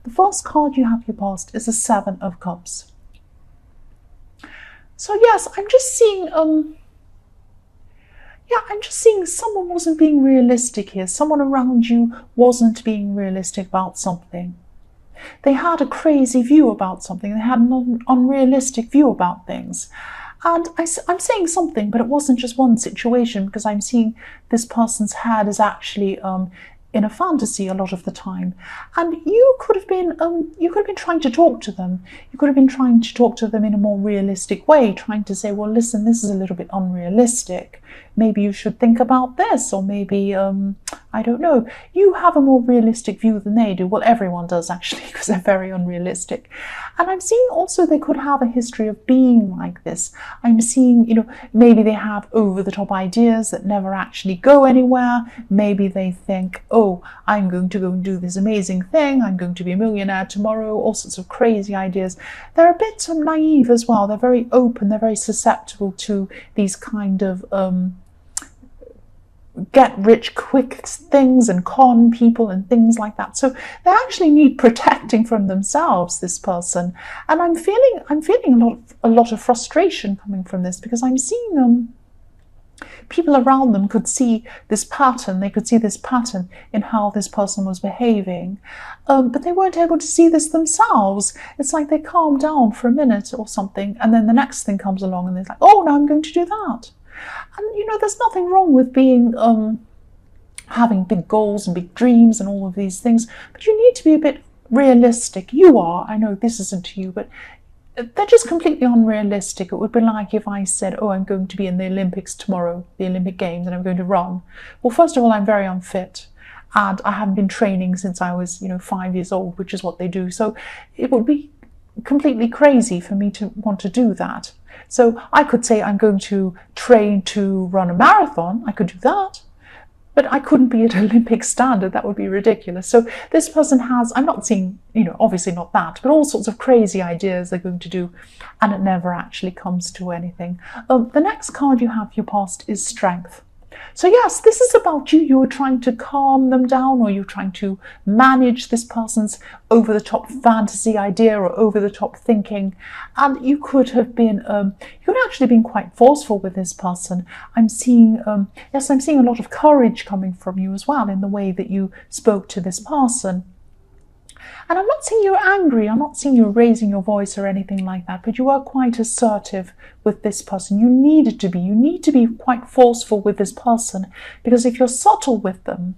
The first card you have your past is the Seven of Cups. So yes, I'm just seeing someone wasn't being realistic here. Someone around you wasn't being realistic about something. They had a crazy view about something. They had an unrealistic view about things. And I'm saying something, but it wasn't just one situation, because I'm seeing this person's head is actually in a fantasy a lot of the time. And you could have been trying to talk to them. You could have been trying to talk to them in a more realistic way, trying to say, well, listen, this is a little bit unrealistic. Maybe you should think about this, or maybe, I don't know. You have a more realistic view than they do. Well, everyone does, actually, because they're very unrealistic. And I'm seeing also they could have a history of being like this. I'm seeing, maybe they have over-the-top ideas that never actually go anywhere. Maybe they think, oh, I'm going to go and do this amazing thing. I'm going to be a millionaire tomorrow. All sorts of crazy ideas. They're a bit naive as well. They're very open. They're very susceptible to these kind of get rich quick things and con people and things like that. So they actually need protecting from themselves, this person. And I'm feeling a lot of frustration coming from this, because I'm seeing people around them could see this pattern. They could see this pattern in how this person was behaving, but they weren't able to see this themselves. It's like they calmed down for a minute or something, and then the next thing comes along and they're like, oh, now I'm going to do that. And there's nothing wrong with being having big goals and big dreams and all of these things, but you need to be a bit realistic. You are. I know this isn't to you, but they're just completely unrealistic. It would be like if I said, oh, I'm going to be in the Olympics tomorrow, the Olympic Games, and I'm going to run. Well, first of all, I'm very unfit, and I haven't been training since I was 5 years old, which is what they do. So it would be completely crazy for me to want to do that. So I could say I'm going to train to run a marathon. I could do that, but I couldn't be at Olympic standard. That would be ridiculous. So this person has, I'm not seeing, obviously not that, but all sorts of crazy ideas they're going to do, and it never actually comes to anything. The next card you have your past is Strength. So yes, this is about you. You're trying to calm them down, or you're trying to manage this person's over-the-top fantasy idea or over-the-top thinking. And you could have been, you could have actually been quite forceful with this person. I'm seeing, I'm seeing a lot of courage coming from you as well in the way that you spoke to this person. And I'm not seeing you're angry, I'm not seeing you raising your voice or anything like that, but you are quite assertive with this person. You need to be quite forceful with this person, because if you're subtle with them,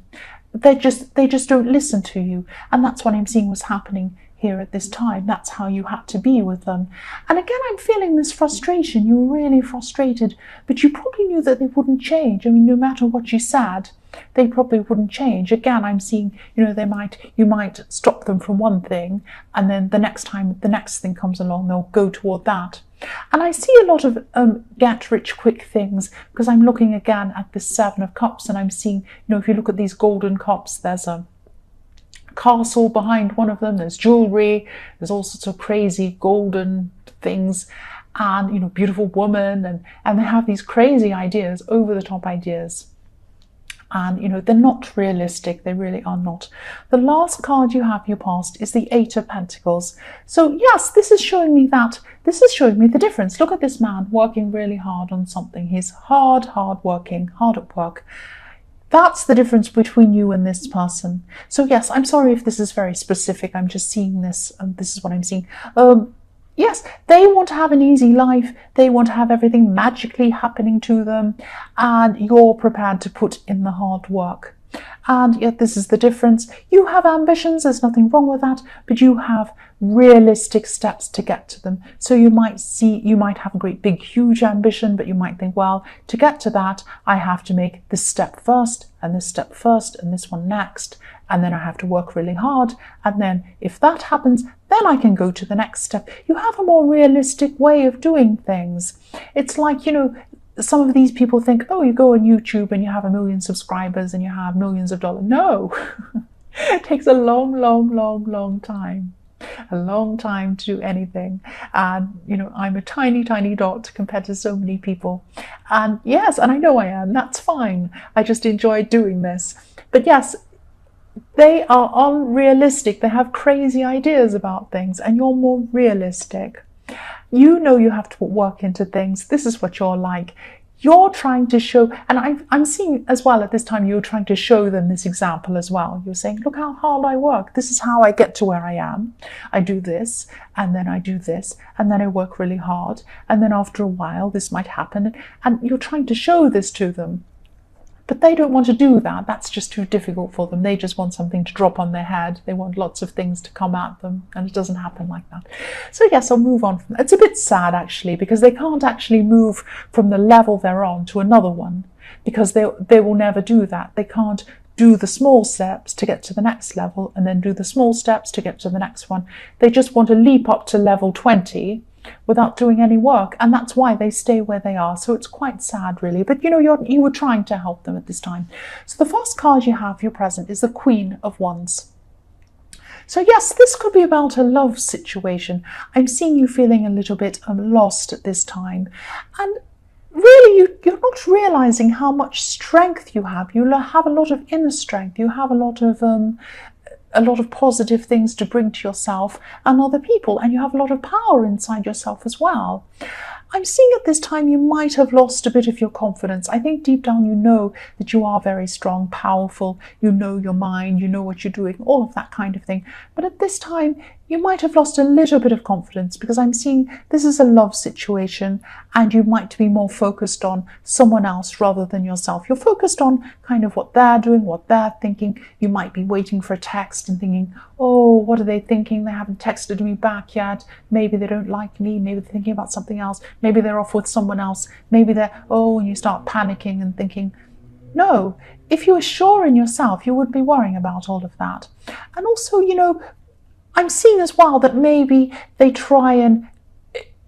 they just don't listen to you. And that's what I'm seeing was happening here at this time. That's how you had to be with them. And again, I'm feeling this frustration. You were really frustrated, but you probably knew that they wouldn't change. I mean, no matter what you said, they probably wouldn't change. Again, I'm seeing, you might stop them from one thing, and then the next time the next thing comes along, they'll go toward that. And I see a lot of get rich quick things, because I'm looking again at the Seven of Cups, and I'm seeing, if you look at these golden cups, there's a castle behind one of them, there's jewelry, there's all sorts of crazy golden things, and beautiful woman, and they have these crazy ideas, over the top ideas. And they're not realistic. They really are not. The last card you have your past is the Eight of Pentacles. So yes, this is showing me the difference. Look at this man working really hard on something. He's hard working, hard at work. That's the difference between you and this person. So yes, I'm sorry if this is very specific. I'm just seeing this, and this is what I'm seeing. Yes, they want to have an easy life. They want to have everything magically happening to them, and you're prepared to put in the hard work. And yet this is the difference. You have ambitions, there's nothing wrong with that, but you have realistic steps to get to them. So you might have a great big huge ambition, but you might think, well, to get to that, I have to make this step first, and this step first, and this one next, and then I have to work really hard, and then if that happens, then I can go to the next step. You have a more realistic way of doing things. It's like, some of these people think, oh, you go on YouTube and you have 1 million subscribers and you have millions of dollars. No, it takes a long time. A long time to do anything. And, I'm a tiny dot compared to so many people. And yes, and I know I am, that's fine. I just enjoy doing this. But yes, they are unrealistic. They have crazy ideas about things, and you're more realistic. You know you have to put work into things. This is what you're like. You're trying to show, and I'm seeing as well at this time, you're trying to show them this example as well. You're saying, look how hard I work. This is how I get to where I am. I do this, and then I do this, and then I work really hard. And then after a while, this might happen. And you're trying to show this to them. But they don't want to do that. That's just too difficult for them. They just want something to drop on their head. They want lots of things to come at them, and it doesn't happen like that. So yes, I'll move on from that. It's a bit sad actually, because they can't actually move from the level they're on to another one, because they will never do that. They can't do the small steps to get to the next level and then do the small steps to get to the next one. They just want to leap up to level 20 without doing any work, and that's why they stay where they are. So it's quite sad really, but you were trying to help them at this time. So the first card you have, your present, is the Queen of Wands. So yes, this could be about a love situation. I'm seeing you feeling a little bit lost at this time, and really you're not realizing how much strength you have. You have a lot of inner strength. You have a lot of positive things to bring to yourself and other people, and you have a lot of power inside yourself as well. I'm seeing at this time you might have lost a bit of your confidence. I think deep down you know that you are very strong, powerful, you know your mind, you know what you're doing, all of that kind of thing. But at this time you might have lost a little bit of confidence, because I'm seeing this is a love situation and you might be more focused on someone else rather than yourself. You're focused on kind of what they're doing, what they're thinking. You might be waiting for a text and thinking, oh, what are they thinking? They haven't texted me back yet. Maybe they don't like me. Maybe they're thinking about something else. Maybe they're off with someone else. Maybe and you start panicking and thinking, no, if you were sure in yourself, you wouldn't be worrying about all of that. And also, I'm seeing as well that maybe they try and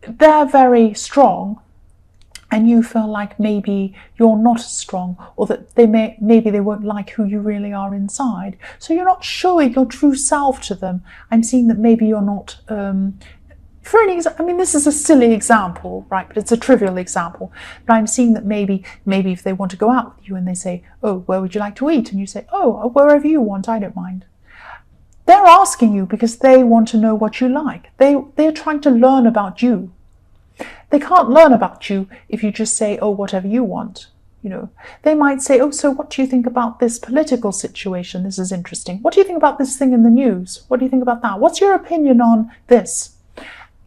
they're very strong and you feel like maybe you're not as strong, or that maybe they won't like who you really are inside. So you're not showing your true self to them. I'm seeing that maybe you're not, this is a silly example, right? But it's a trivial example. But I'm seeing that maybe if they want to go out with you and they say, oh, where would you like to eat? And you say, oh, wherever you want, I don't mind. They're asking you because they want to know what you like. They're trying to learn about you. They can't learn about you if you just say, oh, whatever you want. They might say, oh, so what do you think about this political situation? This is interesting. What do you think about this thing in the news? What do you think about that? What's your opinion on this?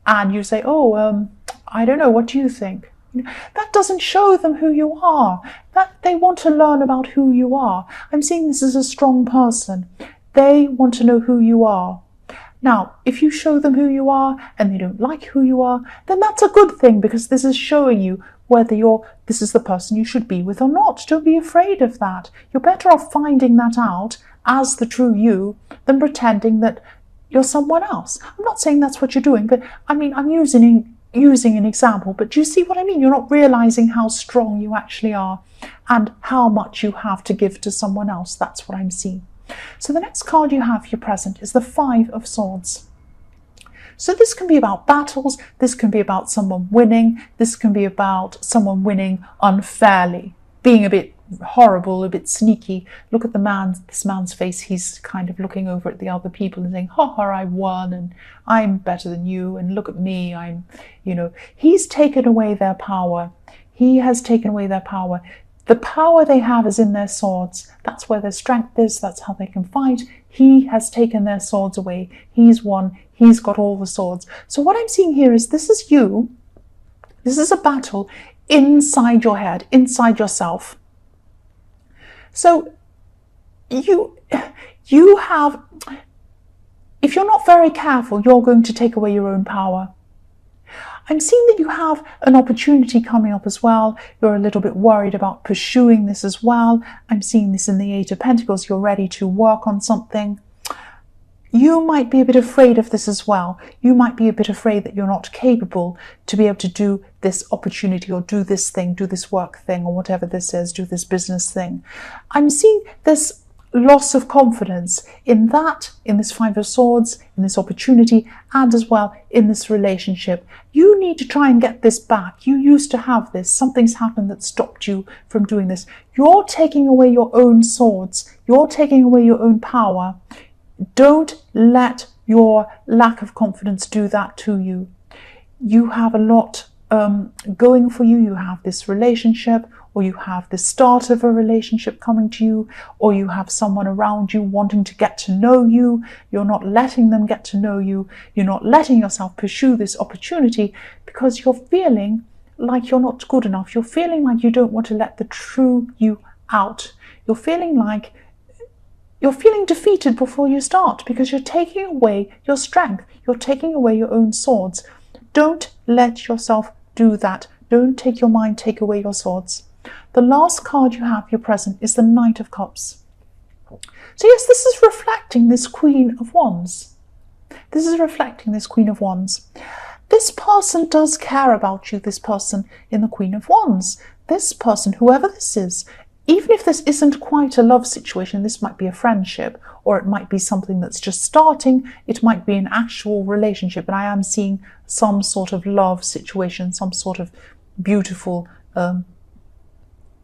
And you say, oh, I don't know. What do you think? That doesn't show them who you are. That they want to learn about who you are. I'm seeing this as a strong person. They want to know who you are. Now, if you show them who you are and they don't like who you are, then that's a good thing, because this is showing you whether this is the person you should be with or not. Don't be afraid of that. You're better off finding that out as the true you than pretending that you're someone else. I'm not saying that's what you're doing, but I'm using an example, but do you see what I mean? You're not realizing how strong you actually are and how much you have to give to someone else. That's what I'm seeing. So the next card you have, your present, is the Five of Swords. So this can be about battles, this can be about someone winning, this can be about someone winning unfairly, being a bit horrible, a bit sneaky. Look at this man's face. He's kind of looking over at the other people and saying, ha ha, I won and I'm better than you, and look at me, he's taken away their power. He has taken away their power. The power they have is in their swords. That's where their strength is. That's how they can fight. He has taken their swords away. He's won. He's got all the swords. So what I'm seeing here is this is you. This is a battle inside your head, inside yourself. So you have, if you're not very careful, you're going to take away your own power. I'm seeing that you have an opportunity coming up as well. You're a little bit worried about pursuing this as well. I'm seeing this in the Eight of Pentacles. You're ready to work on something. You might be a bit afraid of this as well. You might be a bit afraid that you're not capable to be able to do this opportunity or do this thing, do this work thing, or whatever this is, do this business thing. I'm seeing this loss of confidence in that, in this Five of Swords, in this opportunity, and as well in this relationship. You need to try and get this back. You used to have this. Something's happened that stopped you from doing this. You're taking away your own swords. You're taking away your own power. Don't let your lack of confidence do that to you. You have a lot going for you. You have this relationship, or you have the start of a relationship coming to you, or you have someone around you wanting to get to know you. You're not letting them get to know you. You're not letting yourself pursue this opportunity because you're feeling like you're not good enough. You're feeling like you don't want to let the true you out. You're feeling defeated before you start because you're taking away your strength. You're taking away your own swords. Don't let yourself do that. Don't take your mind, take away your swords. The last card you have, your present, is the Knight of Cups. So yes, this is reflecting this Queen of Wands. This is reflecting this Queen of Wands. This person does care about you, this person in the Queen of Wands. This person, whoever this is, even if this isn't quite a love situation, this might be a friendship, or it might be something that's just starting, it might be an actual relationship, and I am seeing some sort of love situation, some sort of beautiful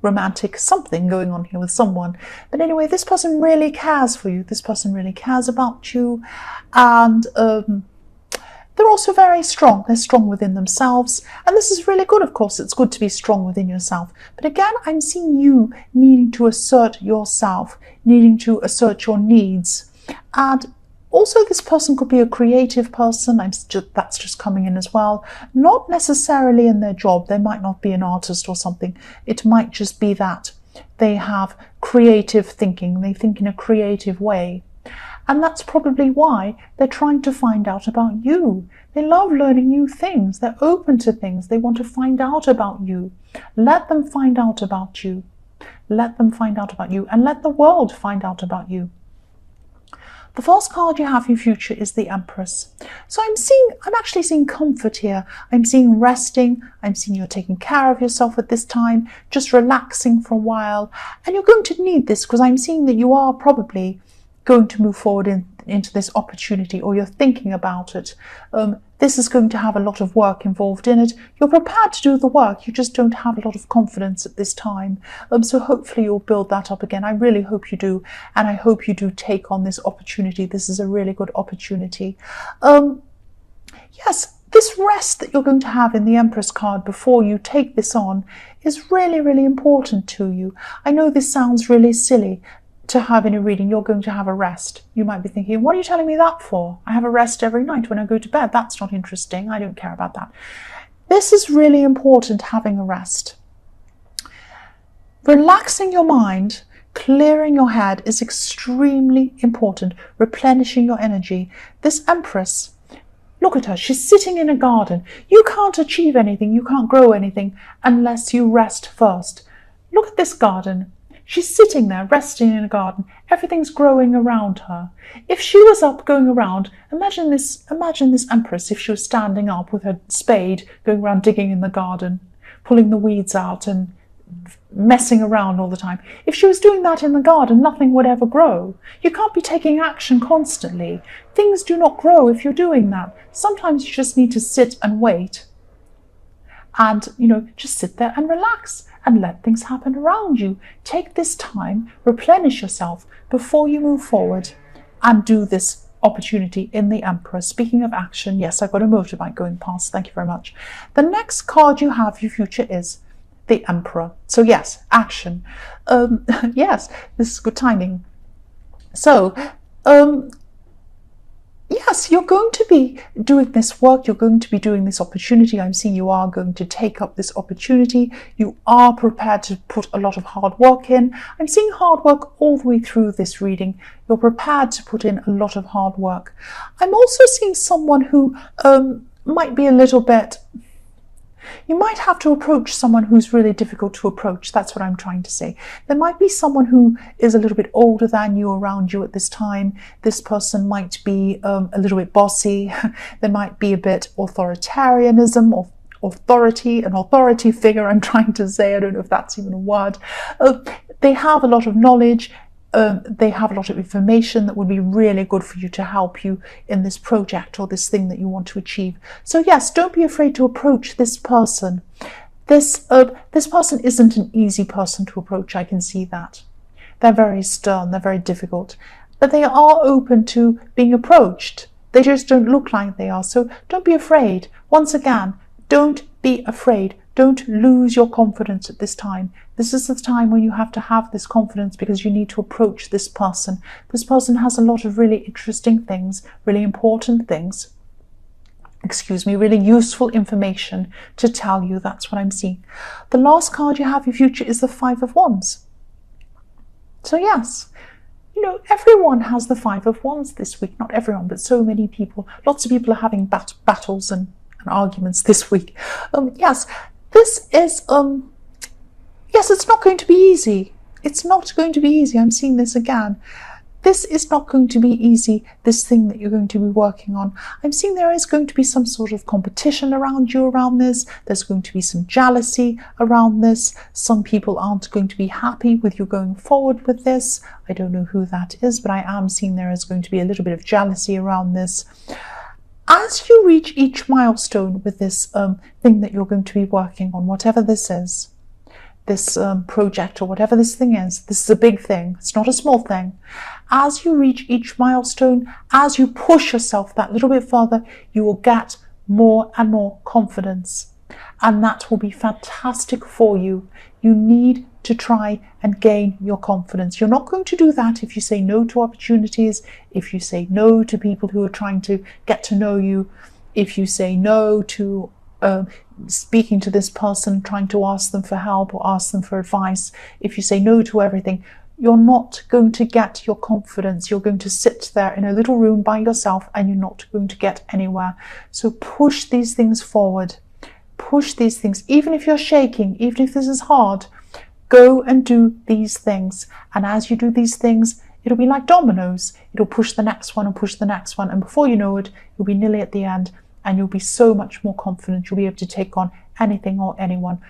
romantic something going on here with someone. But anyway, this person really cares for you. This person really cares about you, and they're also very strong. They're strong within themselves, and this is really good. Of course, it's good to be strong within yourself. But again, I'm seeing you needing to assert yourself, needing to assert your needs. And also, this person could be a creative person. That's just coming in as well. Not necessarily in their job. They might not be an artist or something. It might just be that they have creative thinking. They think in a creative way. And that's probably why they're trying to find out about you. They love learning new things. They're open to things. They want to find out about you. Let them find out about you. Let them find out about you, and let the world find out about you. The first card you have in your future is the Empress. So I'm actually seeing comfort here. I'm seeing resting. I'm seeing you're taking care of yourself at this time, just relaxing for a while. And you're going to need this because I'm seeing that you are probably going to move forward into this opportunity, or you're thinking about it. This is going to have a lot of work involved in it. You're prepared to do the work, you just don't have a lot of confidence at this time. So hopefully you'll build that up again. I really hope you do, and I hope you do take on this opportunity. This is a really good opportunity. Yes, this rest that you're going to have in the Empress card before you take this on is really, really important to you. I know this sounds really silly to have in a reading. You're going to have a rest. You might be thinking, what are you telling me that for? I have a rest every night when I go to bed. That's not interesting. I don't care about that. This is really important, having a rest. Relaxing your mind, clearing your head is extremely important. Replenishing your energy. This Empress, look at her. She's sitting in a garden. You can't achieve anything. You can't grow anything unless you rest first. Look at this garden. She's sitting there, resting in a garden. Everything's growing around her. If she was up going around, imagine this Empress if she was standing up with her spade, going around digging in the garden, pulling the weeds out and messing around all the time. If she was doing that in the garden, nothing would ever grow. You can't be taking action constantly. Things do not grow if you're doing that. Sometimes you just need to sit and wait. And, just sit there and relax and let things happen around you. Take this time, replenish yourself before you move forward and do this opportunity in the Emperor. Speaking of action, yes, I've got a motorbike going past. Thank you very much. The next card you have for your future is the Emperor. So yes, action. Yes, this is good timing. So, yes, you're going to be doing this work. You're going to be doing this opportunity. I'm seeing you are going to take up this opportunity. You are prepared to put a lot of hard work in. I'm seeing hard work all the way through this reading. You're prepared to put in a lot of hard work. I'm also seeing someone who might be a little bit... You might have to approach someone who's really difficult to approach. That's what I'm trying to say. There might be someone who is a little bit older than you around you at this time. This person might be a little bit bossy. There might be a bit authoritarianism or an authority figure, I'm trying to say. I don't know if that's even a word. They have a lot of knowledge. they have a lot of information that would be really good for you to help you in this project or this thing that you want to achieve. So yes, don't be afraid to approach this person. This person isn't an easy person to approach, I can see that. They're very stern, they're very difficult, but they are open to being approached. They just don't look like they are, so don't be afraid. Once again, don't be afraid. Don't lose your confidence at this time. This is the time when you have to have this confidence because you need to approach this person. This person has a lot of really interesting things, really important things, really useful information to tell you. That's what I'm seeing. The last card you have in future is the Five of Wands. So yes, everyone has the Five of Wands this week. Not everyone, but so many people. Lots of people are having battles and arguments this week. Yes, this is, yes, it's not going to be easy. It's not going to be easy. I'm seeing this again. This is not going to be easy, this thing that you're going to be working on. I'm seeing there is going to be some sort of competition around you around this. There's going to be some jealousy around this. Some people aren't going to be happy with you going forward with this. I don't know who that is, but I am seeing there is going to be a little bit of jealousy around this. As you reach each milestone with this thing that you're going to be working on, whatever this is, this project or whatever this thing is, this is a big thing. It's not a small thing. As you reach each milestone, as you push yourself that little bit further, you will get more and more confidence. And that will be fantastic for you. You need to try and gain your confidence. You're not going to do that if you say no to opportunities, if you say no to people who are trying to get to know you, if you say no to speaking to this person, trying to ask them for help or ask them for advice. If you say no to everything, you're not going to get your confidence. You're going to sit there in a little room by yourself and you're not going to get anywhere. So push these things forward. Push these things. Even if you're shaking, even if this is hard, go and do these things. And as you do these things, it'll be like dominoes. It'll push the next one and push the next one. And before you know it, you'll be nearly at the end and you'll be so much more confident. You'll be able to take on anything or anyone.